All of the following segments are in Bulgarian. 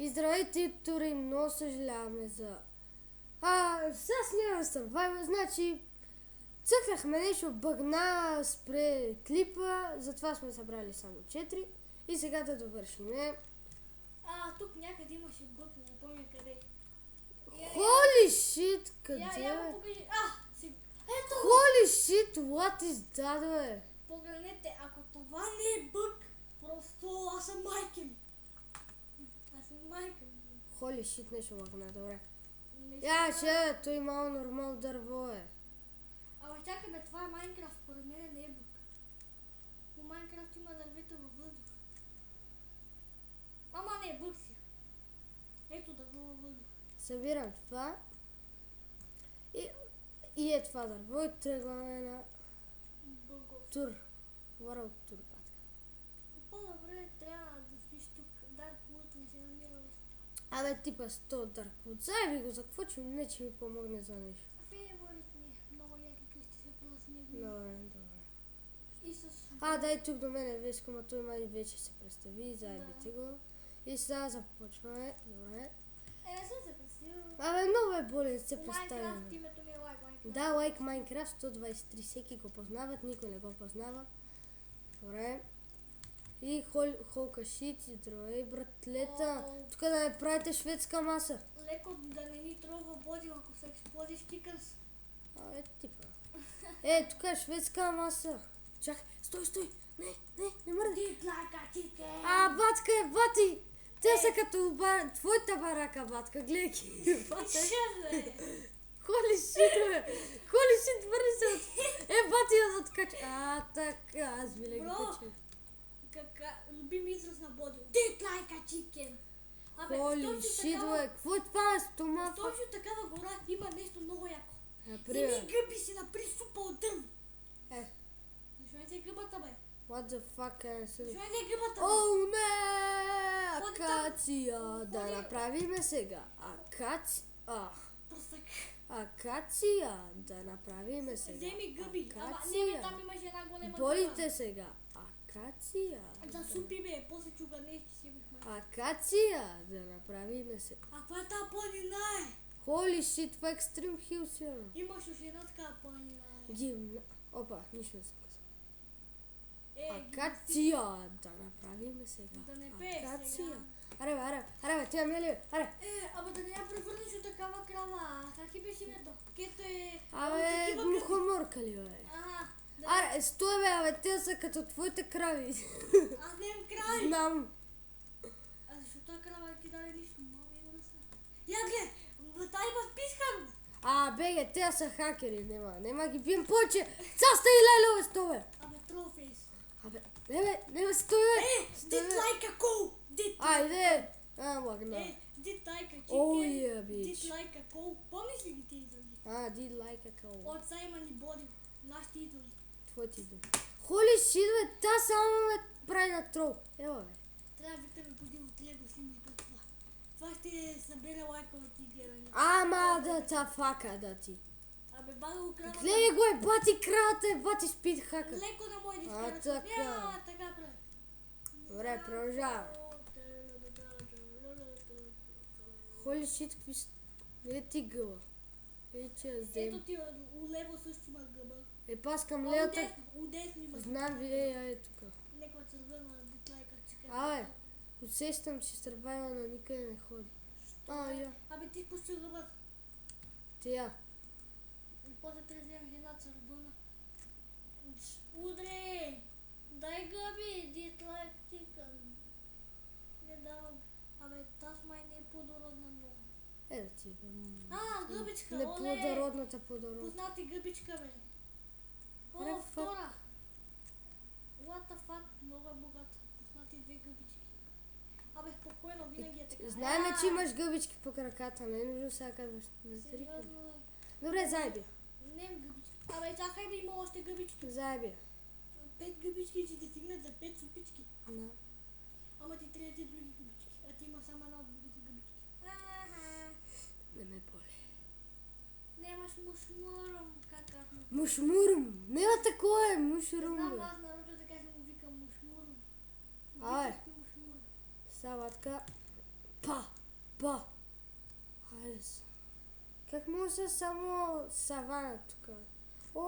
И здравейте, Тури, много съжаляваме за... Сега снимаме Survivor, значи... Цъкнахме нещо, бъгна, спре клипа, затова сме събрали само 4. И сега да довършим. Тук някъде имаше бъг, не помня къде. Holy shit, къде? Я покажи. Ето! Holy shit, what is that, бе? Погледнете, ако това не е бъг, просто аз съм майка ми. Holy shit, нещо бъгна, добре. Нещо... Той има нормално дърво, е. Ама чакай бе, това е Майнкрафт, според мен не е бъг. По Майнкрафт има дървето във въздух. Ама не, бъг си. Ето дърво във въздух. Събирам това. И е това дърво и тръгваме на тур. World Tour, батка. По-добре трябва да стоиш тук. Darkwood не се намира лесно. Типа 100 Darkwood. Заеби го, за какво че не че ми помогне за нещо. Фейворит ми. Много яки къщи се правят с него. Добре. И с... Дай тук до мене Веско, ма той май вече се представи. Заебите го. И сега започваме. Добре. Не съм се представил. Много е болен се представя. Майнкрафт, името ми е Like Minecraft. Да, Like Minecraft 123. Всеки го познават, никой не го познава. Добре. И холка шит и други братлета. Тук да не правите шведска маса. Леко да не ни трогва боди, ако се експлоди стикърс. Типа. Тук е шведска маса. Чакай, стой. Не мърди. Батка е, бати. Те са като твоята барака, батка. Гледай ги. Холи шит, върни се. Бати я да откача. Така, аз винаги кача. Любим израз на боди. Dead like a chicken. Холи шит, бе. Какво е това, стома? Точно такава гора има нещо много яко. Например. Вземи гъби си напри супа от дърво. Защо не си гъбата, бе? What the fuck е? Защо не си гъбата, бе? О, не! Акация, да направиме сега. Акация, да направиме сега. Вземи гъби. Ама не бе, там имаше една голема гъба. Болите сега. Акация. Да супи бе, после чуганеш, че си бихме. Акация, да направиме сега. Каква е тази планина, е? Holy shit, това е Extreme Hill сигурно. Имаш още една такава планина, е. Опа, нищо не съм казал. Акация. Да направиме сега. Да не пееш сега. Аре, ти ами ли? Аре. Ама да не я превърнеш от такава крава. Как и беше името? Кето е... Глухоморка ли, бе? Аре, стой, бе, те са като твоите крави. Аз не имам крави. Знам. Защо тази крава ти даде нищо? Много е мръсна. Я гледай, тази има вписка. Беге, те са хакери, нема ги бием повече. Цаста и леле, стой, бе. Трофейс. Не, стой, бе. Did like a cow. Айде. Лагна. Did like a chicken. Oh yeah, bitch. Did like a cow. Помниш ли ги ти изрази? Did like a cow. От Саймън и Боди. Нашите идоли. Твоите идоли. Холи шит, бе, та само ме прави на трол. Ела, бе. Трябва да викаме Боди от Лего снимай това. Това ще събере лайкове ти гледани. Да фака, да ти. Бага го крава. Гледай го, бати кравата, бати спид хака. Леко на мой дискара. Така прави. Добре, продължаваме. Холи шит, какви са... ти гъба. Ето ти у лево също има гъба. Паскам левата. Удесно има. Знам ви, тук. Неква цървена дитлайка чика. Усещам, че Survivor на никъде не ходи. Ти пусти гъбата. Тя. И после трябва да вземеш една цървена. Удре! Дай гъби, дитлайк чикън. Не давам. Таз май не е плодородна много. Да ти е. Гъбичка, Неплодородната плодородна. Познати гъбичка, бе. Втора. What the fuck, много е богата. Познати 2 гъбички. Спокойно, винаги е така. Знаем, че имаш гъбички по краката, не е нужно сега казваш. Сериозно, бе. Добре, заебия. Не имам гъбички. Чакай бе, има още гъбички. Заебия. 5 гъбички ще ти стигнат за 5 супички. Да. Ама ти трябва ти други гъбички. Ти има само една от другите гъбички. Не ме боли. Нямаш мушмурум, кака. Мушмурум? Няма такова мушмурум. Знам, аз нарочно така се му викам мушмурум. Салатка. Па! Ба! Хайде се. Как може само савана тук? О,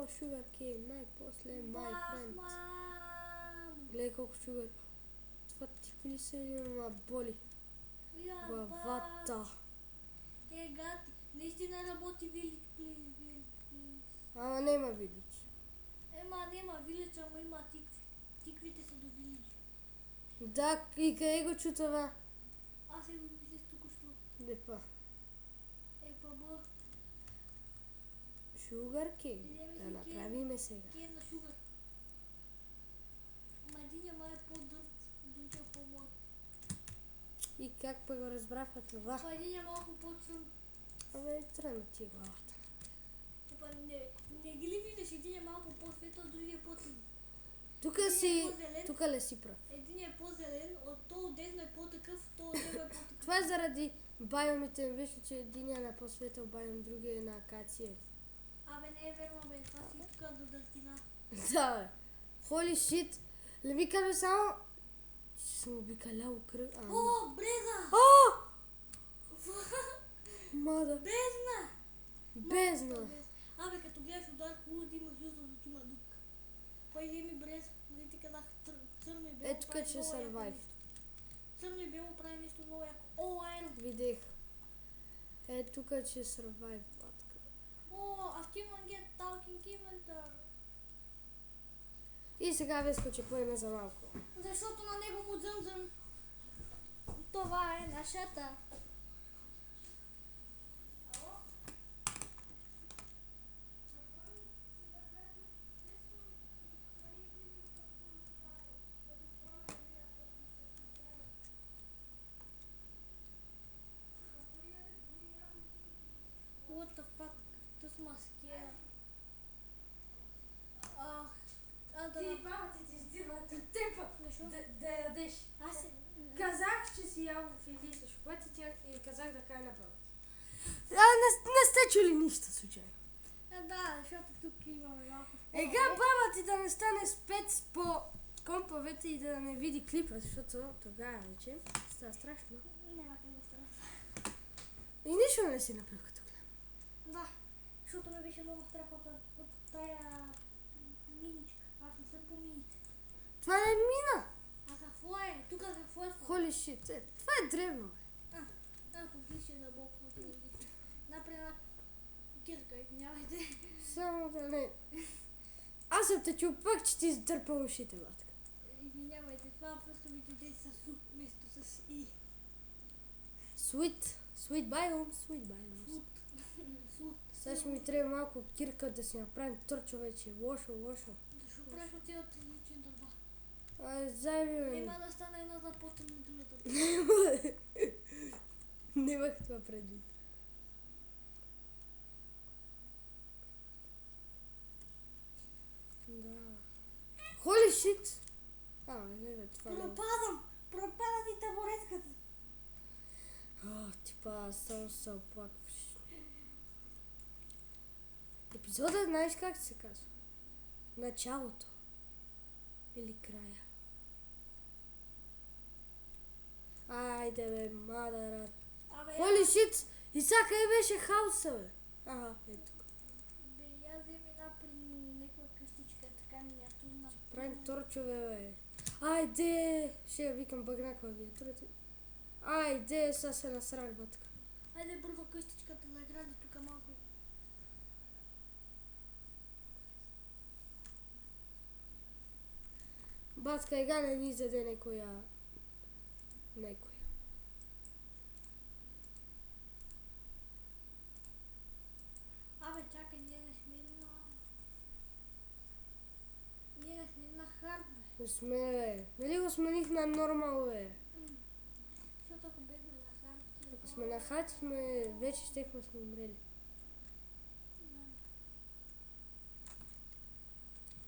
Sugar Cane, най-после my friend. Мам! Гледай колко шугар. Това тикви ли се или ма боли? Главата. Гати, наистина работи Village, please. Ама нема видиш. Нема Village, ама има тикви. Тиквите са до Village. Да, и къде го чу това? Аз го мислих току-що. Депа. Бъ. Sugar Cane. Да направиме сега. Кейн на шугар. Ма единия май е по-дърт, другия по-млад. И как пък го разбраха това? Па единия малко по-цън. Абе, тръгна ти главата. Не ги ли виждаш? Единия малко по-светъл, другия е по-цън. Тук ли си прав? Единия е по-зелен, от то отдесно е по-такъв, то отдесно е по-такъв. Това е заради байомите. Виж, че единия е на по-светъл байом, другия е на акация. Абе не е верно, бе, това си тук до дъртина. Да, бе. Holy shit. Не ми казвай само, че съм обикалял кръг. О, бреза! О! Мада. Бездна. Абе, като гледаш удар, хубаво да имаш юзо, да има дупка. Кой да ми брез, нали ти казах, църно и бело. Ето тук ще survive. Църно и бело прави нещо много яко. О, айрон! Видех. Ето тук ще survive, батка. О, achievement get talking inventor. И сега Веско, че поеме за малко. Защото на него му дзън. Това е нашата. What the fuck? This must scare. Ти баба ти издирва от теб да ядеш. Аз Казах, че си ял в Елиса шоколадите и казах да кая на баба ти. Не сте чули нищо случайно. да, защото тук имаме малко. Ега баба ти да не стане спец по комповете и да не види клипа, защото тогава вече става страшно. Няма как да стара. И нищо не си направил като гледам. Да, защото ме беше много страх от тая миничка. Аз не съм по мините. Това не е мина. А какво е? Тук какво е това? Holy shit. Това е древно. Поглише на бок на телевизия. Напред една кирка, извинявайте. Само да не... Аз съм те чул пак, че ти издърпа ушите, батка. Извинявайте, това просто ми дойде с су, вместо с и. Sweet biome, sweet biome. Суд. Сега ще ми трябва малко кирка да си направим търчовече. Лошо. Защо правиш от тия различни дърва? Заеби ме. Няма да стане една започна на другата. Немах това предвид. Да. Holy shit! Не, това не е. Пропада ти табуретката. Типа, само се оплакваш. Епизодът знаеш как се казва? Началото. Или края. Айде бе, мадара. Holy shit! И сега къде беше хаоса, бе? Ето. Бе, я вземи една при някаква къщичка, така миниатурна. Правим торчове, бе. Айде! Ще я викам бъгна клавиатурата. Айде, сега се насрах, бътка. Айде бързо къщичката да гради тук малко. Батка, ега не ни заде некоя. Абе, чакай, ние не сме на хард, бе. Не сме, бе. Нали го смених на нормал, бе? Защото ако бехме на хард... Ако сме на хайт, вече щехме сме умрели.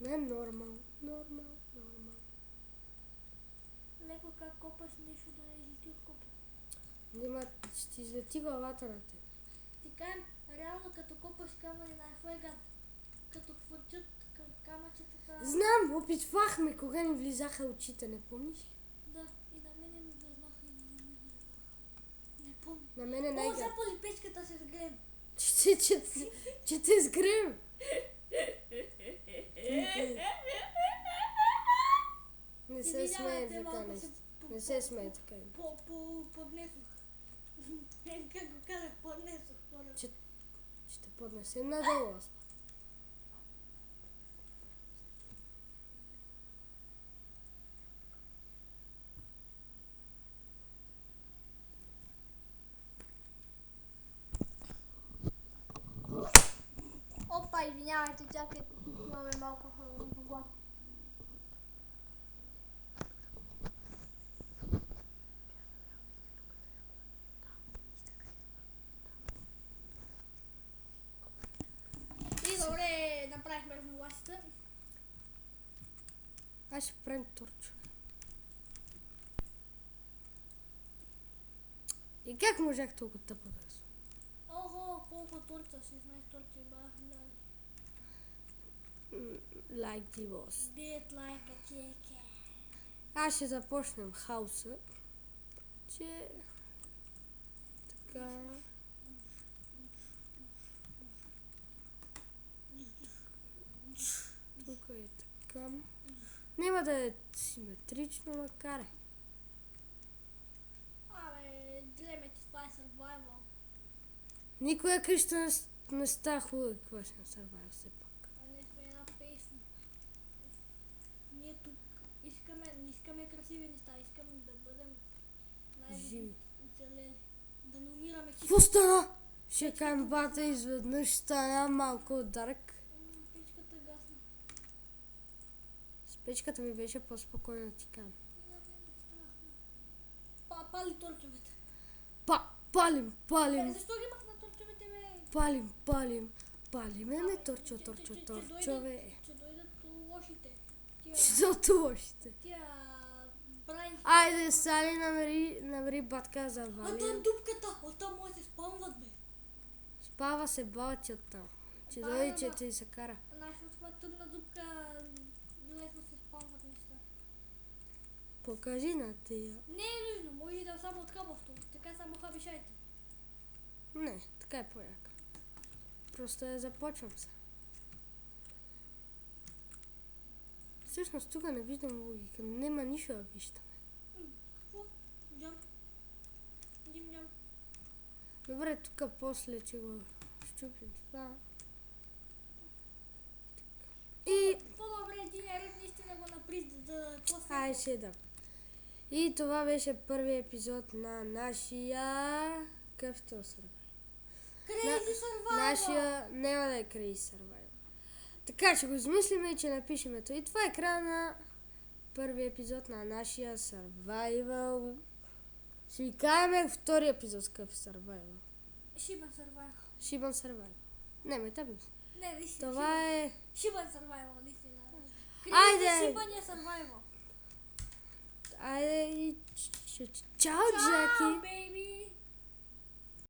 Не, нормал. Леко как копаш нещо да не излети от копа. Нима, ще ти излети главата на теб. Ти кажем, реално като копаш камъни на флегат, като хвърчат камъчетата... Знам, опитвахме, кога ни влизаха очите, не помниш ли? Да, и на мене ми влезнаха и на мен ми влезнаха. Не На мене О, най-гадно. запали печката се сгрем. Че те сгрем. Не се смее така нещо. Не се смее така. Поднесох. Как го казах, поднесох. Ще поднесем надолу. Опа, извинявайте, чакайте, имаме малко глас. И добре, направихме равновластите. Аз ще правим торчо. И как можах толкова тъпо да съм? Охо, колко торча, 16 торча бях дали. Like the boss. Beat like a chicken. Аз ще започнем хауса. Че... Така... Тук е така. Няма да е симетрично, макар е. Абе, глеме, че това е survival. Никоя къща не става хубава, какво ще насървая все пак. А не сме една песен. Ние тук не искаме красиви неща, искаме да бъдем Живи. оцелели. Да не умираме Какво стана? Ще кажем бата изведнъж стана малко дарк. Печката гасна. С печката ми беше по-спокойно, ти кам. Пали торчовете. Палим! Защо ги махна торчовете, бе? Палим, не торчове. Ще дойдат лошите. Ще дойдат лошите. Тия брайн. Айде, Сали, намери батка за А там вали. дупката, оттам може да се спамват, бе. Спава се баба ти оттам. Че Да, дойде, да, че да. ти се кара. Знаеш, от това тъмна дупка лесно се спамват неща. Покажи на тия. Не е нужно, може и да е само от хабавто. Така само хабишайте. Не, така е по-яка. Просто я започвам се. Всъщност тук не виждам логика. Нема нищо да виждаме. Какво? Джам. Джам. Добре, тук после, че го щупим това. И... По-добре един ред наистина го напри, да после. Ай, ще да. И това беше първият епизод на нашия... Къвто сървай. Crazy Survival! Нашия... Няма да е Crazy Survival. Така, че го измислиме и че напишем ето. И това е края на първи епизод на нашия Survival. Ще ви кажем втори епизод с къв Survival. Шибан Survival. Shiban Survival. Не, ме тъпим. Не, наистина. Това е... Шибан Survival, наистина. Айде! Crazy Шибания Survival. Айде и... Чао, Ciao, Джаки! baby!